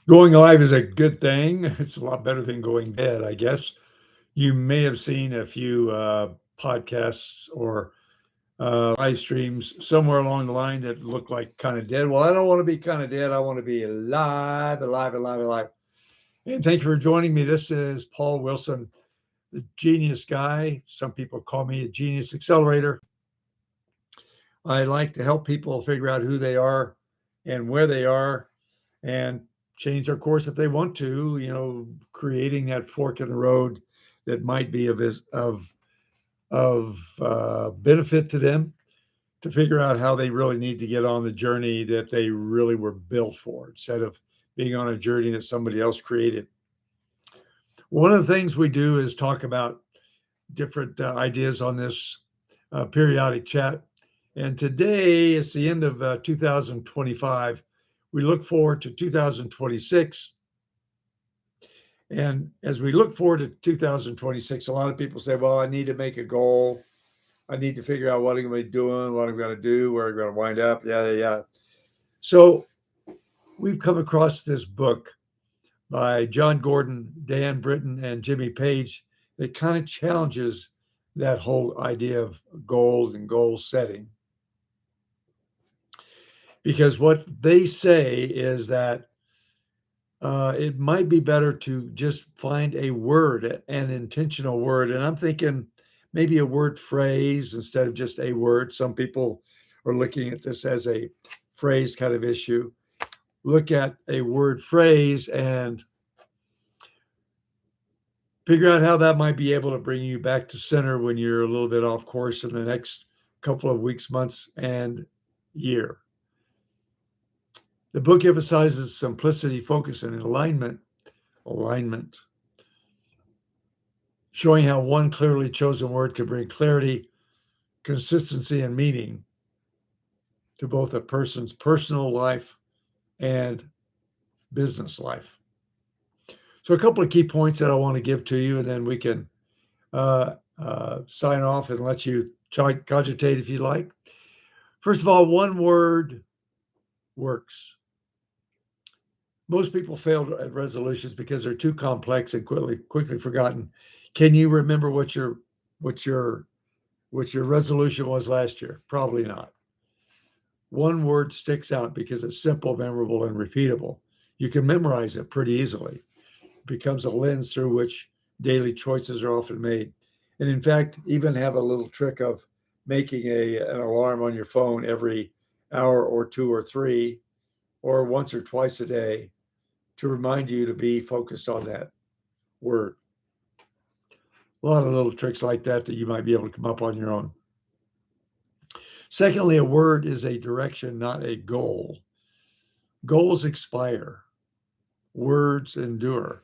Going live is a good thing. It's a lot better than going dead, I guess. You may have seen a few podcasts or live streams somewhere along the line that look like kind of dead. Well, I don't want to be kind of dead. I want to be alive, alive, alive, alive. And thank you for joining me. This is Paul Wilson, the genius guy. Some people call me a genius accelerator. I like to help people figure out who they are and where they are and change their course if they want to, creating that fork in the road that might be of benefit to them to figure out how they really need to get on the journey that they really were built for instead of being on a journey that somebody else created. One of the things we do is talk about different ideas on this periodic chat. And today is the end of 2025. We look forward to 2026. And as we look forward to 2026, a lot of people say, well, I need to make a goal. I need to figure out what I'm going to be doing, what I'm going to do, where I'm going to wind up. Yeah. So we've come across this book by John Gordon, Dan Britton, and Jimmy Page that kind of challenges that whole idea of goals and goal setting. Because what they say is that it might be better to just find a word, an intentional word. And I'm thinking maybe a word phrase instead of just a word. Some people are looking at this as a phrase kind of issue. Look at a word phrase and figure out how that might be able to bring you back to center when you're a little bit off course in the next couple of weeks, months, and year. The book emphasizes simplicity, focus, and alignment, showing how one clearly chosen word can bring clarity, consistency, and meaning to both a person's personal life and business life. So a couple of key points that I want to give to you, and then we can sign off and let you cogitate if you like. First of all, one word works. Most people fail at resolutions because they're too complex and quickly forgotten. Can you remember what your resolution was last year? Probably not. One word sticks out because it's simple, memorable, and repeatable. You can memorize it pretty easily. It becomes a lens through which daily choices are often made. And in fact, even have a little trick of making an alarm on your phone every hour or two or three, or once or twice a day to remind you to be focused on that word. A lot of little tricks like that you might be able to come up on your own. Secondly, a word is a direction, not a goal. Goals expire. Words endure.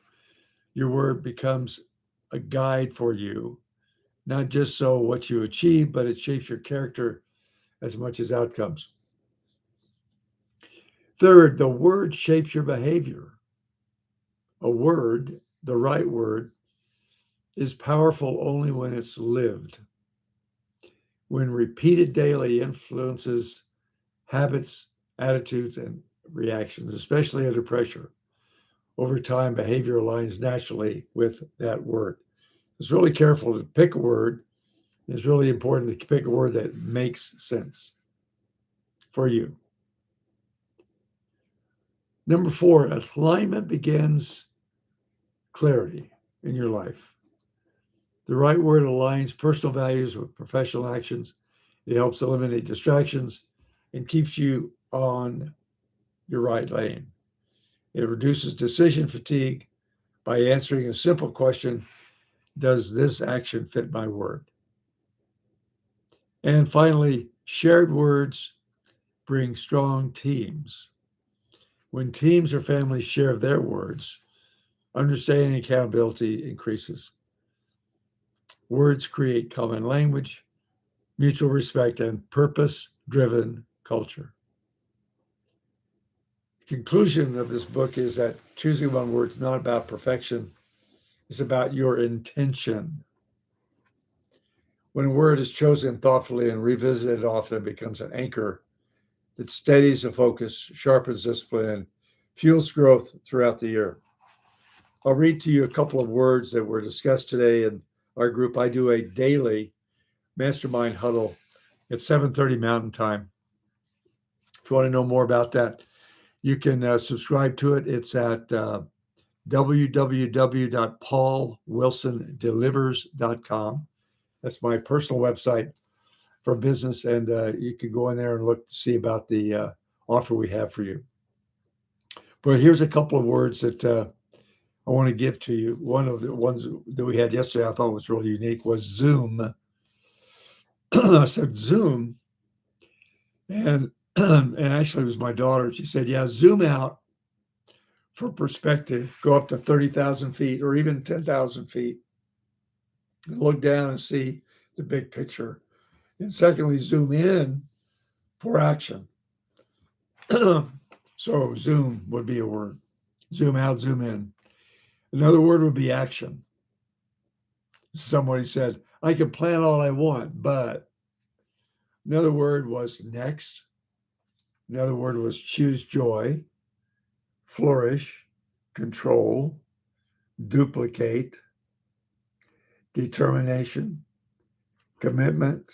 Your word becomes a guide for you, not just so what you achieve, but it shapes your character as much as outcomes. Third, the word shapes your behavior. A word, the right word, is powerful only when it's lived. When repeated daily influences habits, attitudes, and reactions, especially under pressure. Over time, behavior aligns naturally with that word. It's really careful to pick a word. It's really important to pick a word that makes sense for you. Number 4, alignment begins clarity in your life. The right word aligns personal values with professional actions. It helps eliminate distractions and keeps you on your right lane. It reduces decision fatigue by answering a simple question: does this action fit my word? And finally, shared words bring strong teams. When teams or families share their words, understanding and accountability increases. Words create common language, mutual respect, and purpose-driven culture. The conclusion of this book is that choosing one word is not about perfection. It's about your intention. When a word is chosen thoughtfully and revisited often, it becomes an anchor that steadies the focus, sharpens discipline, and fuels growth throughout the year. I'll read to you a couple of words that were discussed today in our group. I do a daily mastermind huddle at 7:30 Mountain Time. If you want to know more about that, you can subscribe to it. It's at www.paulwilsondelivers.com. That's my personal website for business, and you can go in there and look to see about the offer we have for you. But here's a couple of words that I want to give to you. One of the ones that we had yesterday I thought was really unique was Zoom. I said Zoom, and actually it was my daughter. She said, yeah, zoom out for perspective, go up to 30,000 feet or even 10,000 feet and look down and see the big picture. And secondly, zoom in for action. So zoom would be a word. Zoom out, zoom in. Another word would be action. Somebody said, I can plan all I want, but another word was next. Another word was choose joy, flourish, control, duplicate, determination, commitment,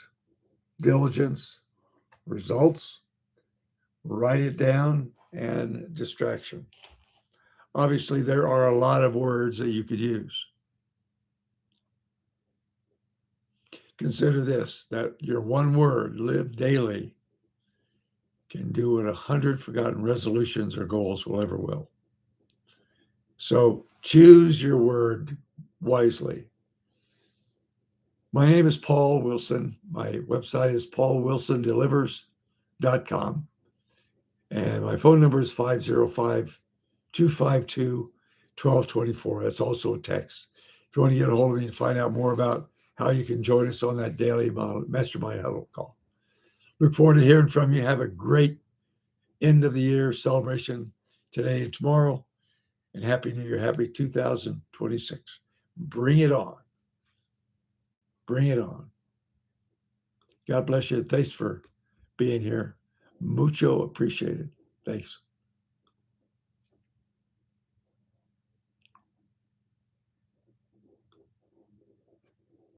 diligence, results, write it down, and distraction. Obviously, there are a lot of words that you could use. Consider this, that your one word, live daily, can do what 100 forgotten resolutions or goals will ever will. So choose your word wisely. My name is Paul Wilson. My website is paulwilsondelivers.com. And my phone number is 505-252-1224. That's also a text. If you want to get a hold of me and find out more about how you can join us on that daily mastermind huddle call. Look forward to hearing from you. Have a great end of the year celebration today and tomorrow. And Happy New Year. Happy 2026. Bring it on. Bring it on. God bless you. Thanks for being here. Mucho appreciated. Thanks.